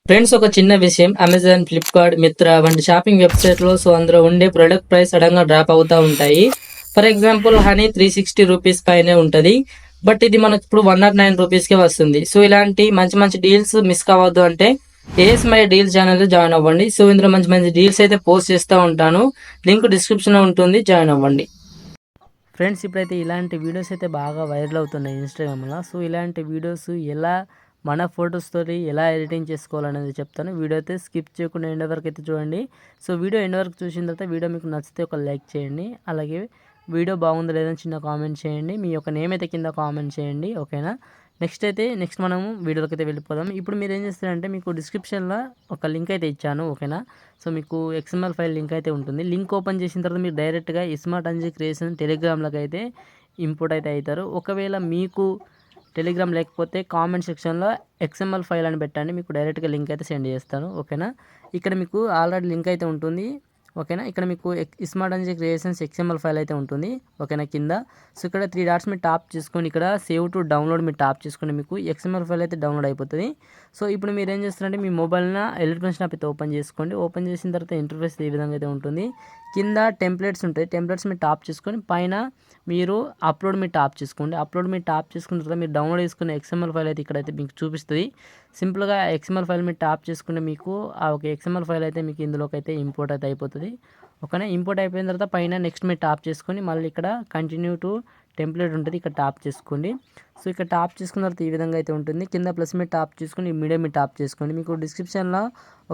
Friends, ఒక చిన్న విషయం. అమెజాన్, ఫ్లిప్‌కార్ట్, మిత్రా వంటి షాపింగ్ వెబ్‌సైట్‌లో అందులో ఉండే ప్రొడక్ట్ ప్రైస్ సడెన్‌గా డ్రాప్ అవుతా ఉంటాయి. ఫర్ ఎగ్జాంపుల్ హనీ ₹360 పైనే ఉంటది. బట్ ఇది మనకిప్పుడు ₹109కే వస్తుంది. సో, ఇలాంటి మంచి మంచి డీల్స్ మిస్ కావద్దు అంటే ఏఎస్ మై డీల్స్ ఛానెల్‌లో జాయిన్ అవ్వండి. సో, ఇందులో మంచి మంచి డీల్స్ అయితే పోస్ట్ చేస్తా ఉంటాను. లింక్ డిస్క్రిప్షన్‌లో ఉంటుంది. జాయిన్ అవ్వండి. ఫ్రెండ్స్, ఇప్పుడైతే ఇలాంటి వీడియోస్ అయితే బాగా వైరల్ అవుతున్నాయి ఇన్‌స్టాగ్రామ్‌లో. సో, ఇలాంటి వీడియోస్ ఎలా మన ఫోటోస్‌తోటి ఎలా ఎడిటింగ్ చేసుకోవాలనేది చెప్తాను. వీడియో అయితే స్కిప్ చేయకుండా ఎండ్ వరకు అయితే చూడండి. సో, వీడియో ఎండ్ వరకు చూసిన తర్వాత వీడియో మీకు నచ్చితే ఒక లైక్ చేయండి. అలాగే వీడియో బాగుందో లేదని చిన్న కామెంట్ చేయండి. మీ యొక్క నేమ్ అయితే కింద కామెంట్ చేయండి. ఓకేనా? నెక్స్ట్ మనము వీడియోలోకి అయితే వెళ్ళిపోదాం. ఇప్పుడు మీరు ఏం చేస్తారంటే మీకు డిస్క్రిప్షన్‌లో ఒక లింక్ అయితే ఇచ్చాను. ఓకేనా? సో, మీకు ఎక్స్ఎంఎల్ ఫైల్ లింక్ అయితే ఉంటుంది. లింక్ ఓపెన్ చేసిన తర్వాత మీరు డైరెక్ట్‌గా ఇస్మార్ట్ అంజీ క్రియేషన్ టెలిగ్రామ్‌లోకి అయితే ఇంపోర్ట్ అయితే అవుతారు. ఒకవేళ మీకు టెలిగ్రామ్ లేకపోతే కామెంట్ సెక్షన్‌లో ఎక్స్ఎంఎల్ ఫైల్ అని పెట్టండి. మీకు డైరెక్ట్‌గా లింక్ అయితే సెండ్ చేస్తాను. ఓకేనా? ఇక్కడ మీకు ఆల్రెడీ లింక్ అయితే ఉంటుంది. ఓకేనా? ఇక్కడ మీకు iSmart Anji creations XML file అయితే ఉంటుంది. ఓకేనా? కింద సో, ఇక్కడ 3 డాట్స్ మీరు టాప్ చేసుకొని ఇక్కడ సేవ్ టు డౌన్లోడ్ మీరు టాప్ చేసుకుంటే మీకు ఎక్స్ఎంఎల్ ఫైల్ అయితే డౌన్లోడ్ అయిపోతుంది. సో, ఇప్పుడు మీరు ఏం చేస్తారంటే మీ మొబైల్‌న ఎలిమెంట్స్ యాప్ అయితే ఓపెన్ చేసుకోండి. ఓపెన్ చేసిన తర్వాత ఇంటర్ఫేస్ ఈ విధంగా అయితే ఉంటుంది. కింద టెంప్లెట్స్ ఉంటాయి. టెంప్లెట్స్ మీరు టాప్ చేసుకొని పైన మీరు అప్లోడ్ మీరు టాప్ చేసుకోండి. అప్లోడ్ మీరు టాప్ చేసుకున్న తర్వాత మీరు డౌన్లోడ్ చేసుకున్న ఎక్స్ఎంఎల్ ఫైల్ అయితే ఇక్కడైతే మీకు చూపిస్తుంది. సింపుల్‌గా ఎక్స్ఎంఎల్ ఫైల్ మీరు టాప్ చేసుకుంటే మీకు ఆ ఒక ఎక్స్ఎంఎల్ ఫైల్ అయితే మీకు ఇందులోకి అయితే ఇంపోర్ట్ అయితే అయిపోతుంది. ఓకేనా? ఇంపోర్ట్ అయిపోయిన తర్వాత పైన నెక్స్ట్ మీరు టాప్ చేసుకొని మళ్ళీ ఇక్కడ కంటిన్యూ టు టెంప్లెట్ ఉంటుంది. ఇక్కడ టాప్ చేసుకోండి. సో, ఇక్కడ టాప్ చేసుకున్న తర్వాత ఈ విధంగా అయితే ఉంటుంది. కింద ప్లస్ మీద టాప్ చేసుకొని మీడియా మీద టాప్ చేసుకోండి. మీకు డిస్క్రిప్షన్‌లో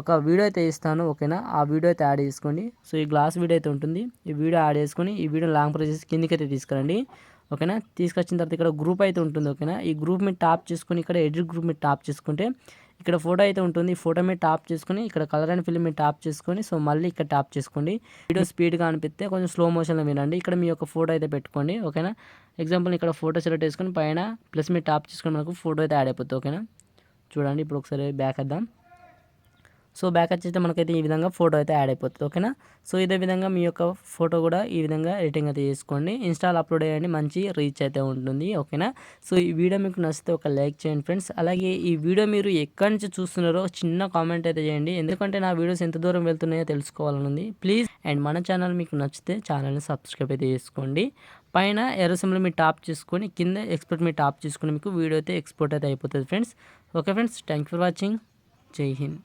ఒక వీడియో అయితే ఇస్తాను. ఓకేనా? ఆ వీడియో అయితే యాడ్ చేసుకోండి. సో, ఈ గ్లాస్ వీడియో అయితే ఉంటుంది. ఈ వీడియో యాడ్ చేసుకొని ఈ వీడియో లాంగ్ ప్రెస్ చేసి కిందకైతే తీసుకురండి. ఓకేనా? తీసుకొచ్చిన తర్వాత ఇక్కడ గ్రూప్ అయితే ఉంటుంది. ఓకేనా? ఈ గ్రూప్ మీద టాప్ చేసుకొని ఇక్కడ ఎడిట్ గ్రూప్ మీద టాప్ చేసుకుంటే ఇక్కడ ఫోటో అయితే ఉంటుంది. ఈ ఫోటో మీద టాప్ చేసుకొని ఇక్కడ కలర్ అండ్ ఫిల్మ్ మీద టాప్ చేసుకొని సో, మళ్ళీ ఇక్కడ టాప్ చేసుకోండి. వీడియో స్పీడ్‌గా అనిపిస్తే కొంచెం స్లో మోషన్‌లో వినండి. ఇక్కడ మీ యొక్క ఫోటో అయితే పెట్టుకోండి. ఓకేనా? ఎగ్జాంపుల్ ఇక్కడ ఫోటో సెలెక్ట్ చేసుకొని పైన ప్లస్ మీద టాప్ చేసుకొని మనకు ఫోటో అయితే యాడ్ అయిపోతుంది. ఓకేనా? చూడండి, ఇప్పుడు ఒకసారి బ్యాక్ వద్దాం. సో, బ్యాక్ వచ్చేస్తే మనకైతే ఈ విధంగా ఫోటో అయితే యాడ్ అయిపోతుంది. ఓకేనా? సో, ఇదే విధంగా మీ యొక్క ఫోటో కూడా ఈ విధంగా ఎడిటింగ్ అయితే చేసుకోండి. ఇన్‌స్టాలో అప్లోడ్ చేయండి. మంచి రీచ్ అయితే ఉంటుంది. ఓకేనా? సో, ఈ వీడియో మీకు నచ్చితే ఒక లైక్ చేయండి ఫ్రెండ్స్. అలాగే ఈ వీడియో మీరు ఎక్కడి నుంచి చూస్తున్నారో చిన్న కామెంట్ అయితే చేయండి. ఎందుకంటే నా వీడియోస్ ఎంత దూరం వెళ్తున్నాయో తెలుసుకోవాలని ఉంది. ప్లీజ్ అండ్ మన ఛానల్ మీకు నచ్చితే ఛానల్‌ని సబ్స్క్రైబ్ అయితే చేసుకోండి. పైన ఎర్ర సింబల్ మీరు టాప్ చేసుకొని కింద ఎక్స్పోర్ట్ మీరు టాప్ చేసుకొని మీకు వీడియో అయితే ఎక్స్పోర్ట్ అయితే అయిపోతుంది friends. Okay friends, thank you for watching. జై హింద్.